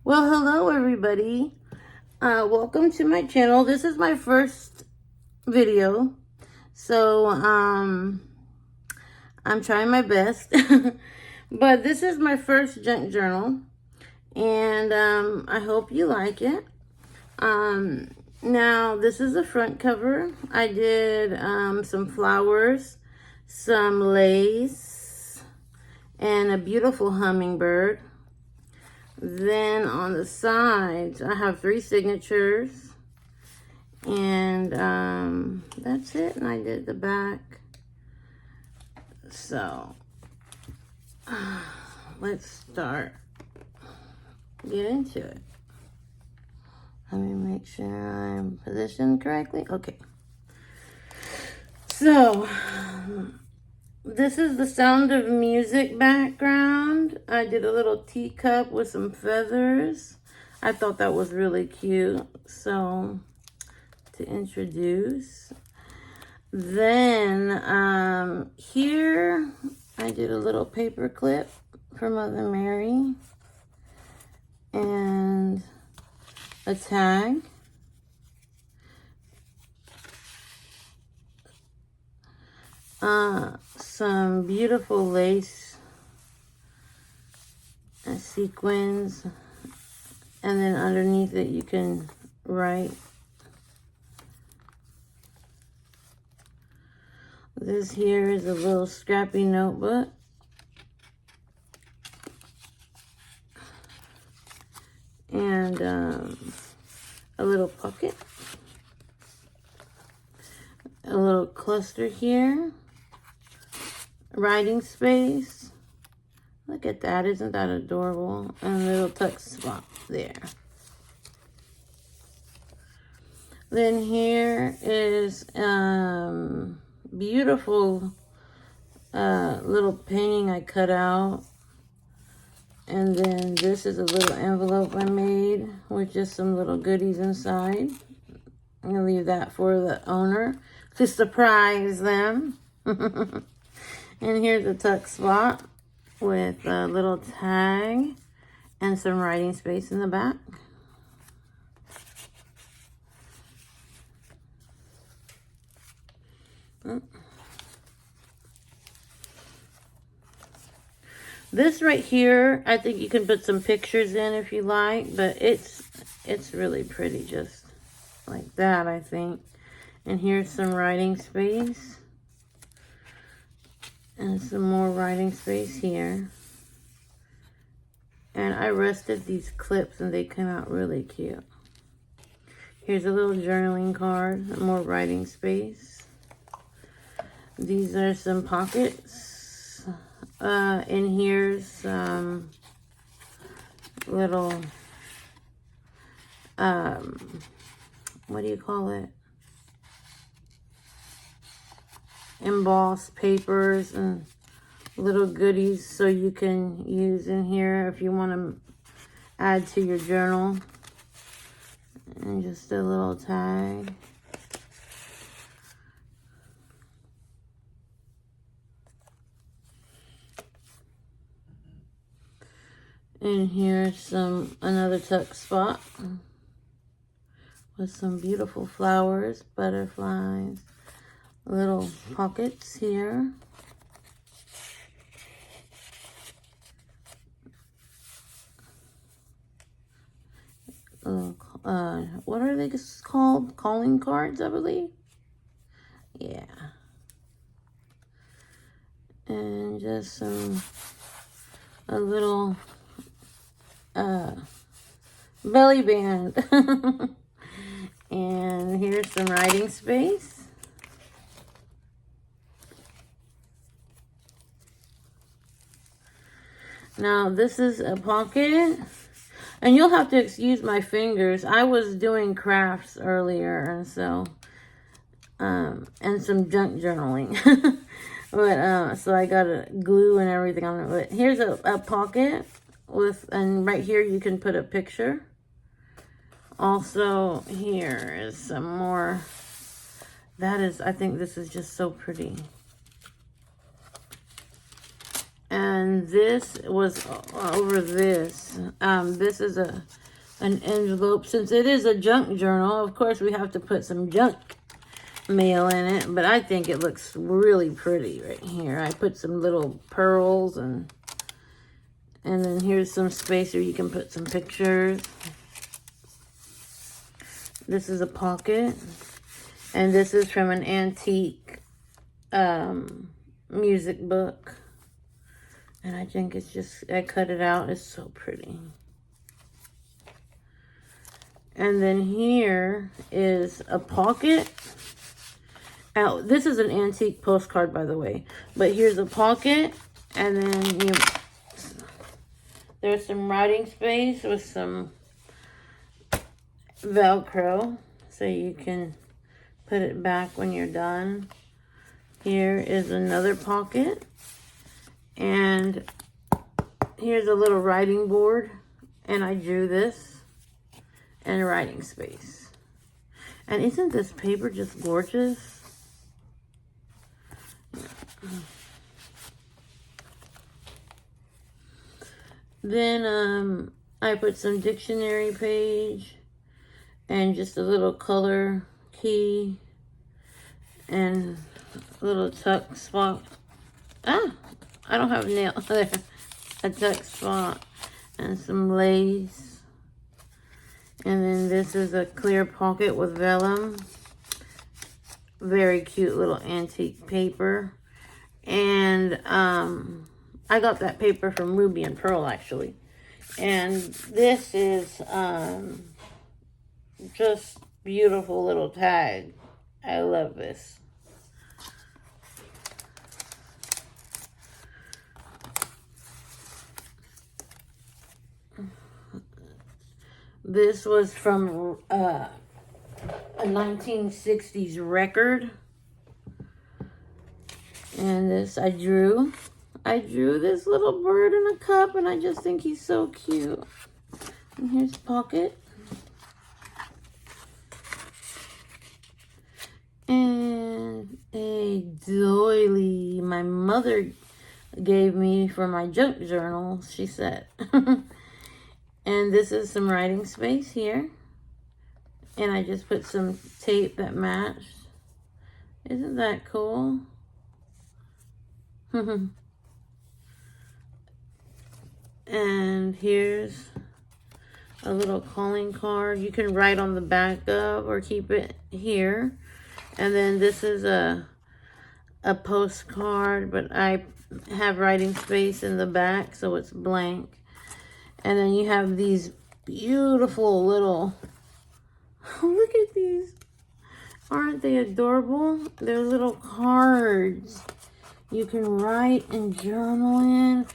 Well, hello everybody. Welcome to my channel. This is my first video. So, I'm trying my best. But this is my first junk journal. And I hope you like it. Now, this is the front cover. I did some flowers, some lace, and a beautiful hummingbird. Then on the sides, I have 3 signatures. And that's it. And I did the back. So, let's start. Get into it. Let me make sure I'm positioned correctly. Okay. So, this is the Sound of Music background. I did a little teacup with some feathers. I thought that was really cute. So, to introduce. Then, here, I did a little paper clip for Mother Mary. And a tag. Some beautiful lace and sequins, and then underneath it you can write. This here is a little scrappy notebook. And a little pocket. A little cluster here. Writing space. Look at that. Isn't that adorable? And a little tuck spot there. Then here is beautiful little painting I cut out. And then this is a little envelope I made with just some little goodies inside. I'm going to leave that for the owner to surprise them. And here's a tuck spot with a little tag and some writing space in the back. This right here, I think you can put some pictures in if you like, but it's really pretty just like that, I think. And here's some writing space. And some more writing space here. And I rested these clips and they came out really cute. Here's a little journaling card, more writing space. These are some pockets. And here's some little, what do you call it? Embossed papers and little goodies so you can use in here if you want to add to your journal. And just a little tag. And here's another tuck spot with some beautiful flowers, butterflies, little pockets here. What are they called? Calling cards, I believe. Yeah. And just a little belly band. And here's some writing space. Now this is a pocket. And you'll have to excuse my fingers. I was doing crafts earlier, and so, and some junk journaling. But, so I got a glue and everything on it. But here's a pocket with, and right here you can put a picture. Also, here is some more. That is, I think this is just so pretty. And this was over this. This is an envelope. Since it is a junk journal, of course we have to put some junk mail in it. But I think it looks really pretty right here. I put some little pearls and then here's some space where you can put some pictures. This is a pocket. And this is from an antique music book. And I think it's just, I cut it out. It's so pretty. And then here is a pocket. Now, this is an antique postcard, by the way. But here's a pocket. And then there's some writing space with some Velcro. So you can put it back when you're done. Here is another pocket. And here's a little writing board. And I drew this. And a writing space. And isn't this paper just gorgeous? Then I put some dictionary page. And just a little color key. And a little tuck spot. I don't have nails there. A tuck spot and some lace. And then this is a clear pocket with vellum. Very cute little antique paper. And I got that paper from Ruby and Pearl actually. And this is just beautiful little tag. I love this. This was from a 1960s record. And this I drew. I drew this little bird in a cup and I just think he's so cute. And here's the pocket. And a doily my mother gave me for my junk journal, she said. And this is some writing space here. And I just put some tape that matched. Isn't that cool? And here's a little calling card. You can write on the back of or keep it here. And then this is a postcard, but I have writing space in the back, so it's blank. And then you have these beautiful little, look at these. Aren't they adorable? They're little cards. You can write and journal in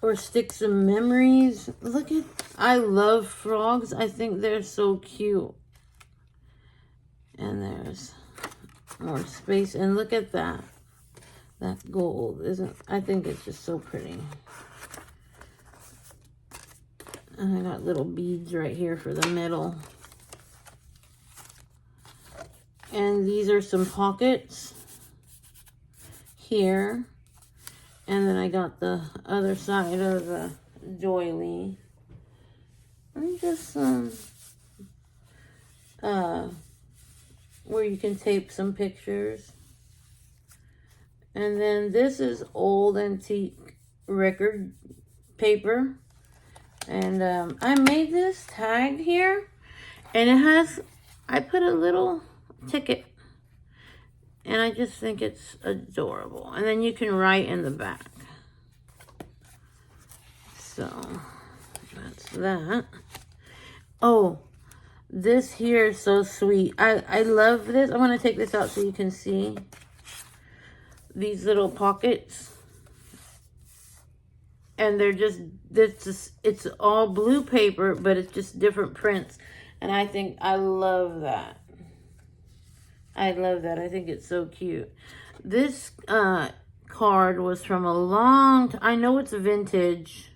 or stick some memories. Look at, I love frogs. I think they're so cute. And there's more space. And look at that. That gold, I think it's just so pretty. And I got little beads right here for the middle. And these are some pockets here. And then I got the other side of the doily. And just some, where you can tape some pictures. And then this is old antique record paper. And I made this tag here. And it has, I put a little ticket. And I just think it's adorable. And then you can write in the back. So, that's that. Oh, this here is so sweet. I love this. I'm going to take this out so you can see these little pockets. And they're just, it's all blue paper, but it's just different prints. And I think I love that. I love that. I think it's so cute. This card was from a long time. I know it's vintage.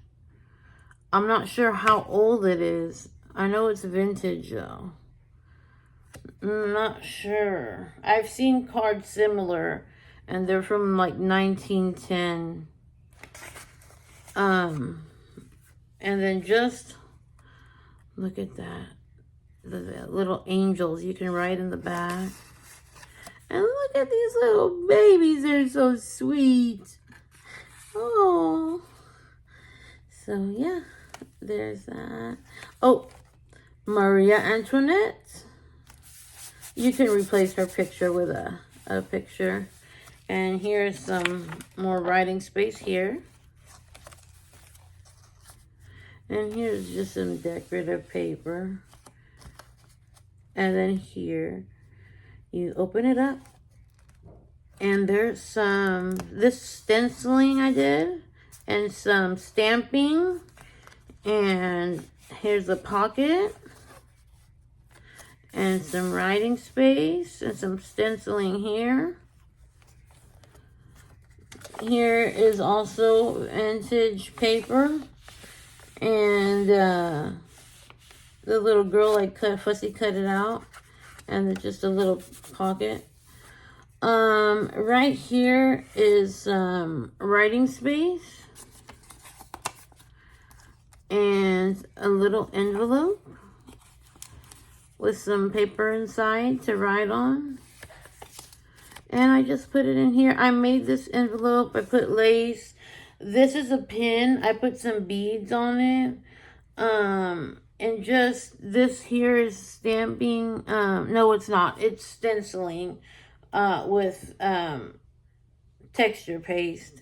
I'm not sure how old it is. I know it's vintage though. I'm not sure. I've seen cards similar and they're from like 1910. And then just look at that. The little angels you can write in the back. And look at these little babies. They're so sweet. Oh. So, yeah. There's that. Oh, Maria Antoinette. You can replace her picture with a picture. And here's some more writing space here. And here's just some decorative paper. And then here, you open it up. And there's this stenciling I did. And some stamping. And here's a pocket. And some writing space. And some stenciling here. Here is also vintage paper. And the little girl, Fussy cut it out. And it's just a little pocket. Right here is writing space. And a little envelope with some paper inside to write on. And I just put it in here. I made this envelope. I put lace. This is a pin. I put some beads on it. And just this here is stamping. No, it's not. It's stenciling with texture paste.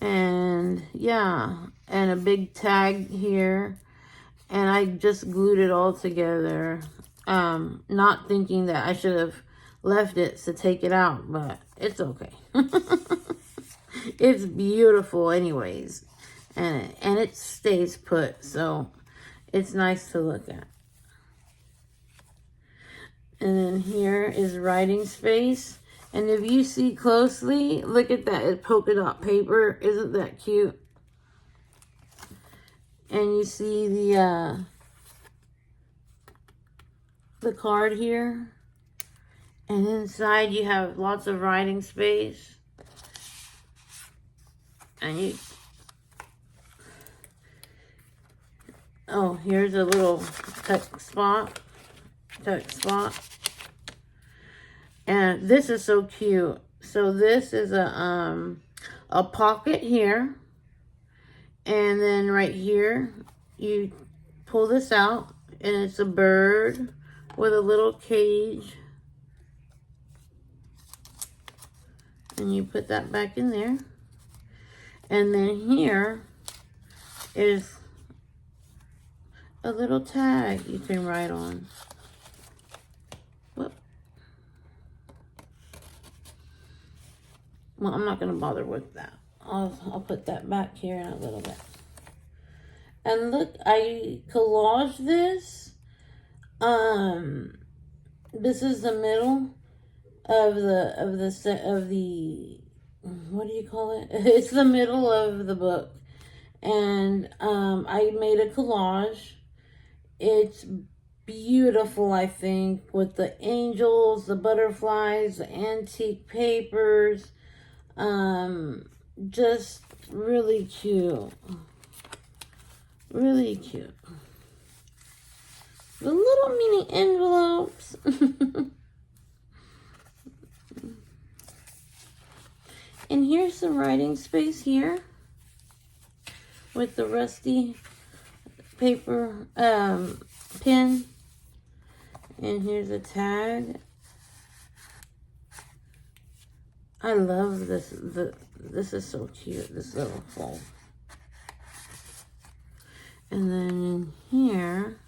And yeah, and a big tag here. And I just glued it all together. Not thinking that I should have left it to take it out, but it's okay. It's beautiful anyways. And it stays put, so it's nice to look at. And then here is writing space. And if you see closely, look at that. It's polka dot paper. Isn't that cute? And you see the card here. And inside you have lots of writing space. And oh, here's a little tuck spot. And this is so cute. So this is a pocket here. And then right here, you pull this out. And it's a bird with a little cage. And you put that back in there. And then here is a little tag you can write on. Whoop. Well, I'm not going to bother with that. I'll put that back here in a little bit. And look, I collaged this. This is the middle of the what do you call it? It's the middle of the book. And I made a collage. It's beautiful, I think, with the angels, the butterflies, the antique papers. Just really cute. Really cute. The little mini envelopes. And here's some writing space here with the rusty paper pen. And here's a tag. I love this. This is so cute, this little fold. And then in here,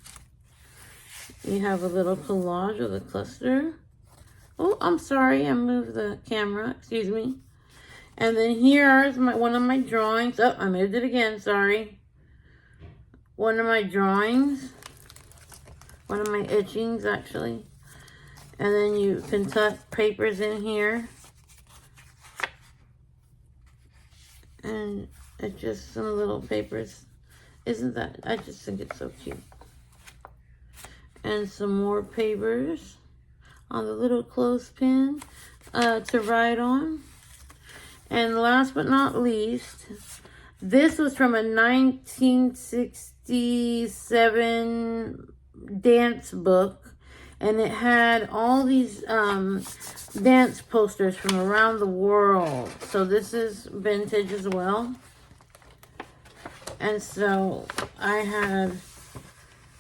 you have a little collage of the cluster. Oh, I'm sorry, I moved the camera, excuse me. And then here is one of my drawings. Oh, I moved it again, sorry. One of my drawings. One of my etchings, actually. And then you can tuck papers in here. And it's just some little papers. Isn't that, I just think it's so cute. And some more papers on the little clothespin to write on. And last but not least, This was from a 1967 dance book, and it had all these dance posters from around the world. So this is vintage as well. And so I had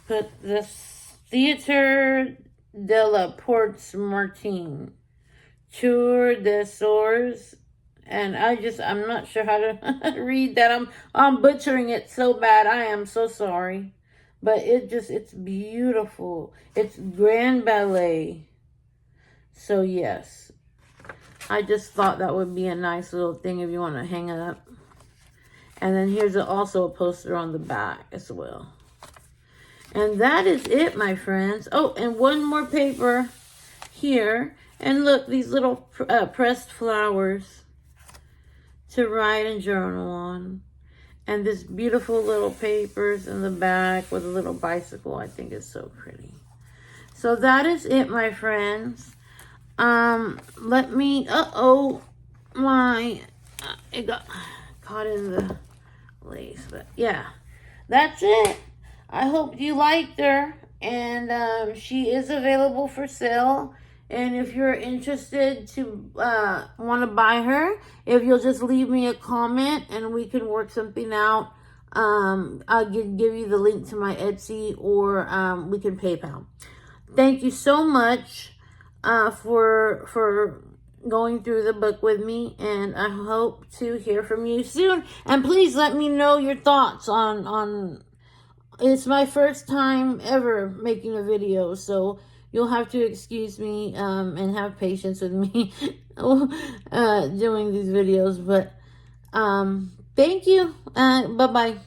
put this Theater de la Porte Martin, Tour des Soeurs, and I'm not sure how to read that. I'm butchering it so bad. I am so sorry. But it's beautiful. It's Grand Ballet. So yes, I just thought that would be a nice little thing if you want to hang it up. And then here's also a poster on the back as well. And that is it, my friends. Oh, and one more paper here. And look, these little pressed flowers to write and journal on. And this beautiful little papers in the back with a little bicycle. I think it's so pretty. So that is it, my friends. Let me, it got caught in the lace. But yeah, that's it. I hope you liked her. And she is available for sale. And if you're interested to want to buy her, if you'll just leave me a comment and we can work something out, I'll give you the link to my Etsy, or we can PayPal. Thank you so much for going through the book with me, and I hope to hear from you soon. And please let me know your thoughts on it's my first time ever making a video, so you'll have to excuse me and have patience with me doing these videos. But thank you. Bye-bye.